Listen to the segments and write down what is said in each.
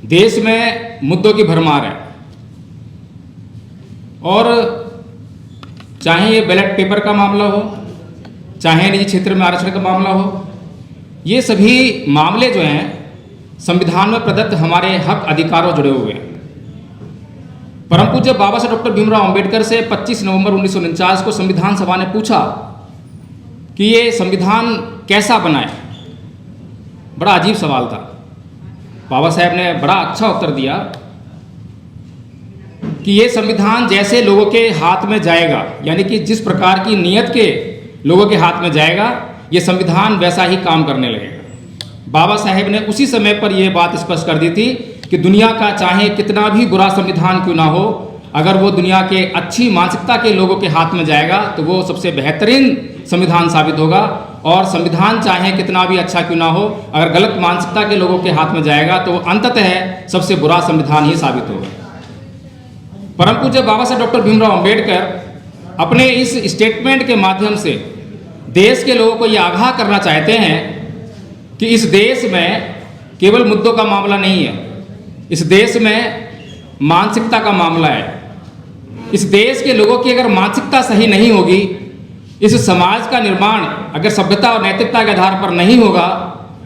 देश में मुद्दों की भरमार है और चाहे ये बैलेट पेपर का मामला हो, चाहे निजी क्षेत्र में आरक्षण का मामला हो, ये सभी मामले जो हैं संविधान में प्रदत्त हमारे हक अधिकारों जुड़े हुए हैं। परम पूज्य बाबा साहब डॉक्टर भीमराव अंबेडकर से 25 नवंबर 1949 को संविधान सभा ने पूछा कि ये संविधान कैसा बना है। बड़ा अजीब सवाल था। बाबा साहब ने बड़ा अच्छा उत्तर दिया कि ये संविधान जैसे लोगों के हाथ में जाएगा, यानी कि जिस प्रकार की नीयत के लोगों के हाथ में जाएगा, ये संविधान वैसा ही काम करने लगेगा। बाबा साहेब ने उसी समय पर यह बात स्पष्ट कर दी थी कि दुनिया का चाहे कितना भी बुरा संविधान क्यों ना हो, अगर वो दुनिया के अच्छी मानसिकता के लोगों के हाथ में जाएगा तो वो सबसे बेहतरीन संविधान साबित होगा। और संविधान चाहे कितना भी अच्छा क्यों ना हो, अगर गलत मानसिकता के लोगों के हाथ में जाएगा तो वो अंततः सबसे बुरा संविधान ही साबित होगा। परम पूज्य बाबा साहब डॉक्टर भीमराव अंबेडकर अपने इस स्टेटमेंट के माध्यम से देश के लोगों को ये आगाह करना चाहते हैं कि इस देश में केवल मुद्दों का मामला नहीं है, इस देश में मानसिकता का मामला है। इस देश के लोगों की अगर मानसिकता सही नहीं होगी, इस समाज का निर्माण अगर सभ्यता और नैतिकता के आधार पर नहीं होगा,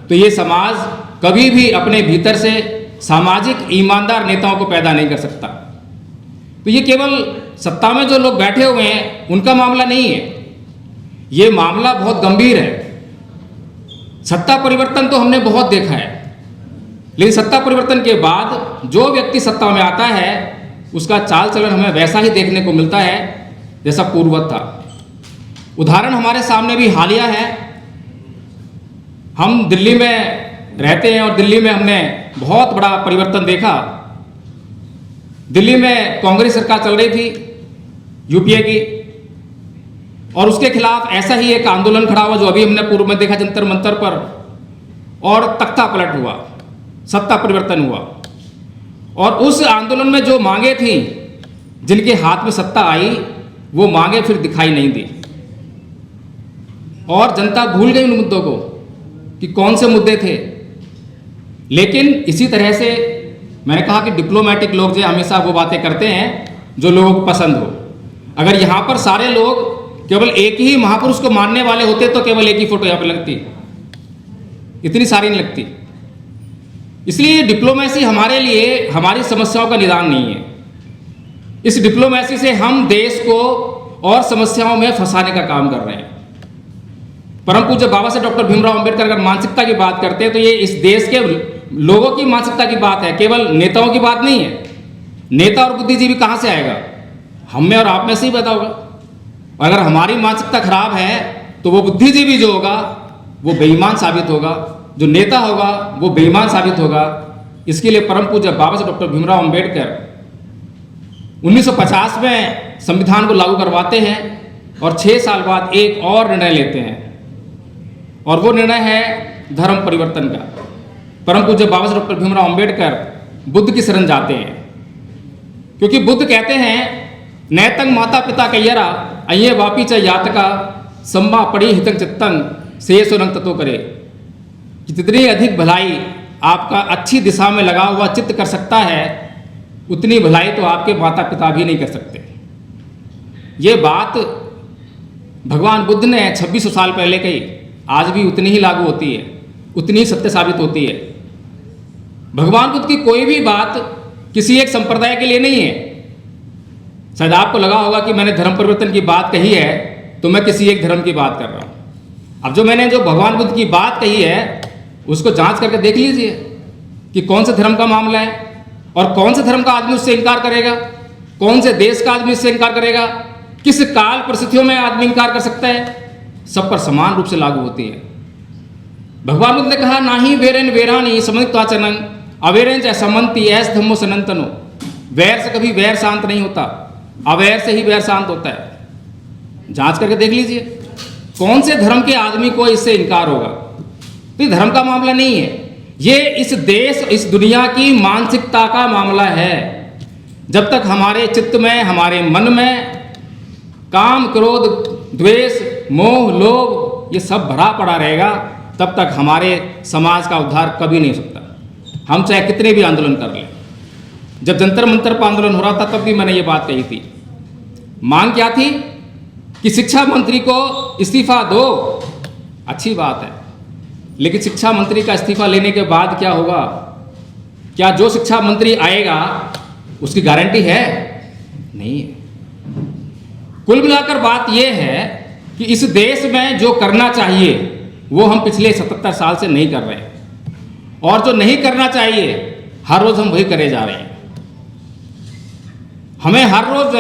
तो ये समाज कभी भी अपने भीतर से सामाजिक ईमानदार नेताओं को पैदा नहीं कर सकता। तो ये केवल सत्ता में जो लोग बैठे हुए हैं उनका मामला नहीं है, ये मामला बहुत गंभीर है। सत्ता परिवर्तन तो हमने बहुत देखा है, लेकिन सत्ता परिवर्तन के बाद जो व्यक्ति सत्ता में आता है उसका चाल चलन हमें वैसा ही देखने को मिलता है जैसा पूर्ववत था। उदाहरण हमारे सामने भी हालिया है। हम दिल्ली में रहते हैं और दिल्ली में हमने बहुत बड़ा परिवर्तन देखा। दिल्ली में कांग्रेस सरकार चल रही थी यूपीए की, और उसके खिलाफ ऐसा ही एक आंदोलन खड़ा हुआ जो अभी हमने पूर्व में देखा जंतर मंतर पर, और तख्ता पलट हुआ, सत्ता परिवर्तन हुआ। और उस आंदोलन में जो मांगे थी, जिनके हाथ में सत्ता आई, वो मांगे फिर दिखाई नहीं दी और जनता भूल गई उन मुद्दों को कि कौन से मुद्दे थे। लेकिन इसी तरह से मैंने कहा कि डिप्लोमेटिक लोग जो हमेशा वो बातें करते हैं जो लोगों को पसंद हो। अगर यहाँ पर सारे लोग केवल एक ही महापुरुष को मानने वाले होते तो केवल एक ही फोटो यहाँ पर लगती, इतनी सारी नहीं लगती। इसलिए डिप्लोमेसी हमारे लिए हमारी समस्याओं का निदान नहीं है। इस डिप्लोमेसी से हम देश को और समस्याओं में फंसाने का काम कर रहे हैं। परम पूज्य बाबा साहब डॉक्टर भीमराव अंबेडकर अगर मानसिकता की बात करते हैं तो ये इस देश के लोगों की मानसिकता की बात है, केवल नेताओं की बात नहीं है। नेता और बुद्धिजीवी कहाँ से आएगा? हम में और आप में से ही पैदा होगा। अगर हमारी मानसिकता खराब है तो वो बुद्धिजीवी जो होगा वो बेईमान साबित होगा, जो नेता होगा वो बेईमान साबित होगा। इसके लिए परम पूज्य बाबा साहब डॉक्टर भीमराव अंबेडकर 1950 में संविधान को लागू करवाते हैं और 6 साल बाद एक और निर्णय लेते हैं, और वो निर्णय है धर्म परिवर्तन का। परम पूज्य बाबा साहब डॉक्टर भीमराव अंबेडकर बुद्ध की शरण जाते हैं, क्योंकि बुद्ध कहते हैं नैतंग माता पिता कैयरा अये वापी च यातका सम्मा पड़ी हितंग चित्तंग से सोनंग तत्व करे, कि जितनी अधिक भलाई आपका अच्छी दिशा में लगा हुआ चित्त कर सकता है, उतनी भलाई तो आपके माता पिता भी नहीं कर सकते। ये बात भगवान बुद्ध ने 2600 साल पहले कही, आज भी उतनी ही लागू होती है, उतनी ही सत्य साबित होती है। भगवान बुद्ध की कोई भी बात किसी एक संप्रदाय के लिए नहीं है। शायद आपको लगा होगा कि मैंने धर्म परिवर्तन की बात कही है तो मैं किसी एक धर्म की बात कर रहा हूँ। अब जो मैंने भगवान बुद्ध की बात कही है उसको जांच करके देख लीजिए कि कौन से धर्म का मामला है और कौन से धर्म का आदमी उससे इनकार करेगा, कौन से देश का आदमी उससे इनकार करेगा, किस काल परिस्थितियों में आदमी इनकार कर सकता है। सब पर समान रूप से लागू होती है। भगवान बुद्ध ने कहा नाही वेरेन वेरानी समन्वित्वाचनं अवेरेन च समन्ति ऐस धम्मो सनातनो। वैर से कभी वैर शांत नहीं होता, अवैर से ही वैर शांत होता है। जांच करके देख लीजिए कौन से धर्म के आदमी को इससे इनकार होगा। तो ये धर्म का मामला नहीं है, ये इस देश इस दुनिया की मानसिकता का मामला है। जब तक हमारे चित्त में हमारे मन में काम क्रोध द्वेष मोह लोभ ये सब भरा पड़ा रहेगा, तब तक हमारे समाज का उद्धार कभी नहीं हो सकता। हम चाहे कितने भी आंदोलन कर लें। जब जंतर मंतर पर आंदोलन हो रहा था तब भी मैंने ये बात कही थी। मांग क्या थी कि शिक्षा मंत्री को इस्तीफा दो, अच्छी बात है, लेकिन शिक्षा मंत्री का इस्तीफा लेने के बाद क्या होगा? क्या जो शिक्षा मंत्री आएगा उसकी गारंटी है? नहीं है। कुल मिलाकर बात यह है कि इस देश में जो करना चाहिए वो हम पिछले 77 साल से नहीं कर रहे हैं, और जो नहीं करना चाहिए हर रोज हम वही करे जा रहे हैं। हमें हर रोज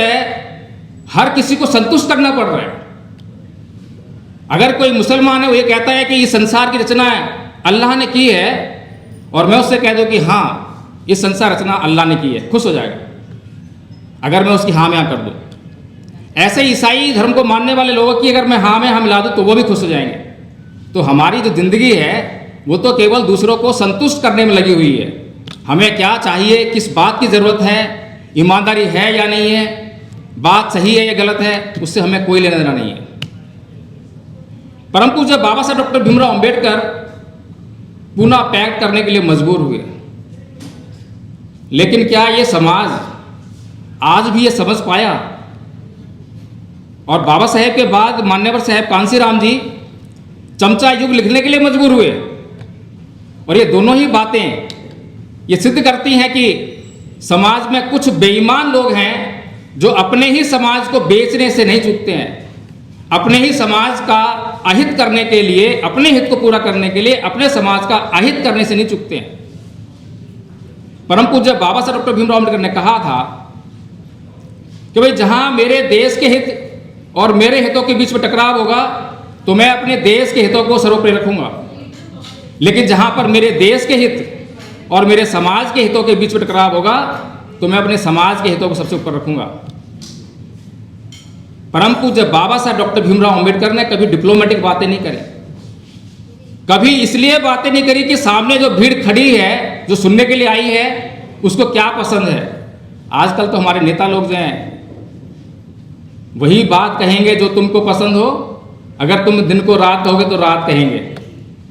हर किसी को संतुष्ट करना पड़ रहा है। अगर कोई मुसलमान है वो ये कहता है कि ये संसार की रचना अल्लाह ने की है, और मैं उससे कह दूं कि हाँ ये संसार रचना अल्लाह ने की है, खुश हो जाएगा अगर मैं उसकी हाँ में हाँ कर दूं। ऐसे ईसाई धर्म को मानने वाले लोगों की अगर मैं हाँ में हाँ मिला दूं तो वो भी खुश हो जाएंगे। तो हमारी जो जिंदगी है वो तो केवल दूसरों को संतुष्ट करने में लगी हुई है। हमें क्या चाहिए, किस बात की जरूरत है, ईमानदारी है या नहीं है, बात सही है या गलत है, उससे हमें कोई लेना देना नहीं है। परम पूज्य बाबा साहब डॉक्टर भीमराव अंबेडकर पुनः पैक्ट करने के लिए मजबूर हुए, लेकिन क्या ये समाज आज भी ये समझ पाया? और बाबा साहेब के बाद मान्यवर साहेब कांसीराम जी चमचा युग लिखने के लिए मजबूर हुए, और ये दोनों ही बातें ये सिद्ध करती हैं कि समाज में कुछ बेईमान लोग हैं जो अपने ही समाज को बेचने से नहीं चूकते हैं, अपने ही समाज का अहित करने के लिए, अपने हित को पूरा करने के लिए अपने समाज का अहित करने से नहीं चूकते हैं। परम पूज्य बाबा साहब डॉक्टर भीमराव अम्बेडकर ने कहा था कि भाई जहां मेरे देश के हित और मेरे हितों के बीच में टकराव होगा तो मैं अपने देश के हितों को सर्वोपरि रखूंगा, लेकिन जहां पर मेरे देश के हित और मेरे समाज के हितों के बीच में टकराव होगा तो मैं अपने समाज के हितों को सबसे ऊपर रखूंगा। परम पूज्य बाबा साहब डॉक्टर भीमराव अंबेडकर ने कभी डिप्लोमेटिक बातें नहीं करी, कभी इसलिए बातें नहीं करी कि सामने जो भीड़ खड़ी है, जो सुनने के लिए आई है, उसको क्या पसंद है। आजकल तो हमारे नेता लोग जो हैं वही बात कहेंगे जो तुमको पसंद हो, अगर तुम दिन को रात कहोगे तो रात कहेंगे।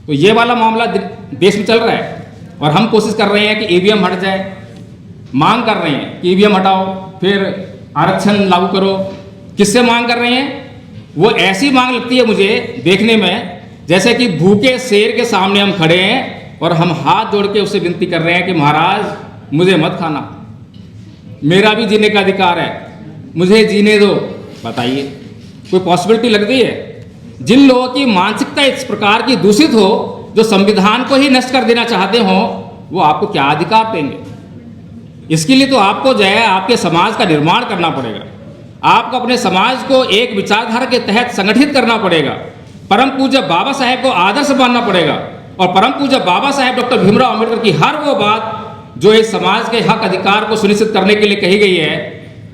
तो ये वाला मामला देश में चल रहा है, और हम कोशिश कर रहे हैं कि ईवीएम हट जाए, मांग कर रहे हैं कि ईवीएम हटाओ, फिर आरक्षण लागू करो। किससे मांग कर रहे हैं? वो ऐसी मांग लगती है मुझे देखने में जैसे कि भूखे शेर के सामने हम खड़े हैं और हम हाथ जोड़ के उससे विनती कर रहे हैं कि महाराज मुझे मत खाना, मेरा भी जीने का अधिकार है, मुझे जीने दो। बताइए कोई पॉसिबिलिटी लगती है? जिन लोगों की मानसिकता इस प्रकार की दूषित हो, जो संविधान को ही नष्ट कर देना चाहते हो, वो आपको क्या अधिकार देंगे? इसके लिए तो आपको जो है आपके समाज का निर्माण करना पड़ेगा, आपको अपने समाज को एक विचारधारा के तहत संगठित करना पड़ेगा, परम पूज्य बाबा साहेब को आदर्श मानना पड़ेगा, और परम पूज्य बाबा साहेब डॉक्टर भीमराव अंबेडकर की हर वो बात जो इस समाज के हक अधिकार को सुनिश्चित करने के लिए कही गई है,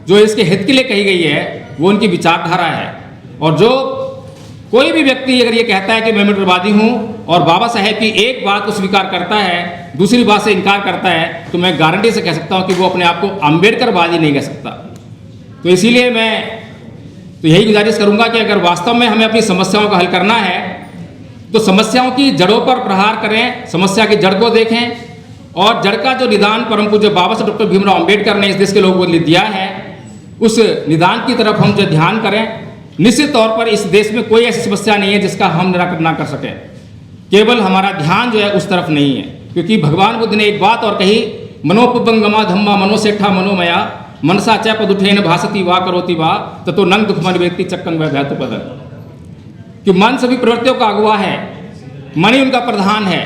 जो इसके हित के लिए कही गई है, वो उनकी विचारधारा है। और जो कोई भी व्यक्ति अगर ये कहता है कि मैं अम्बेडकरवादी हूँ और बाबा साहेब की एक बात को स्वीकार करता है, दूसरी बात से इनकार करता है, तो मैं गारंटी से कह सकता हूँ कि वो अपने आप को अम्बेडकरवादी नहीं कह सकता। तो इसीलिए मैं तो यही गुजारिश करूँगा कि अगर वास्तव में हमें अपनी समस्याओं का हल करना है तो समस्याओं की जड़ों पर प्रहार करें, समस्या की जड़ को देखें, और जड़ का जो निदान परम पूज्य बाबा साहब डॉक्टर भीमराव अंबेडकर ने इस देश के लोगों को दिया है, उस निदान की तरफ हम जो ध्यान करें। निश्चित तौर पर इस देश में कोई ऐसी समस्या नहीं है जिसका हम निराकरण ना कर सकें, केवल हमारा ध्यान जो है उस तरफ नहीं है। क्योंकि भगवान बुद्ध ने एक बात और कही, मनोपुबंगमा धम्मा मनोसेठा मनोमया मनसा च पदुठेन भासती वा करोति वा ततो नंग दुखमन व्यक्ति चक्कन वह भैतु पदन। कि मन सभी प्रवृत्तियों का अगुवा है, मन ही उनका प्रधान है।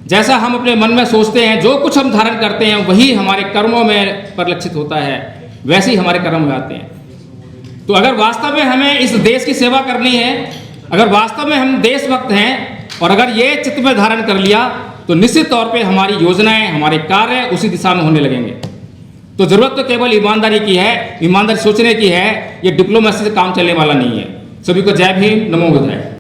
जैसा हम अपने मन में सोचते हैं, जो कुछ हम धारण करते हैं, वही हमारे कर्मों में परिलक्षित होता है, वैसे ही हमारे कर्म हो जाते हैं। तो अगर वास्तव में हमें इस देश की सेवा करनी है, अगर वास्तव में हम देशभक्त हैं, और अगर ये चित्त में धारण कर लिया, तो निश्चित तौर पे हमारी योजनाएं, हमारे कार्य उसी दिशा में होने लगेंगे। तो जरूरत तो केवल ईमानदारी की है, ईमानदारी सोचने की है, ये डिप्लोमेसी से काम चलने वाला नहीं है। सभी को जय भीम, नमो बुद्धाय।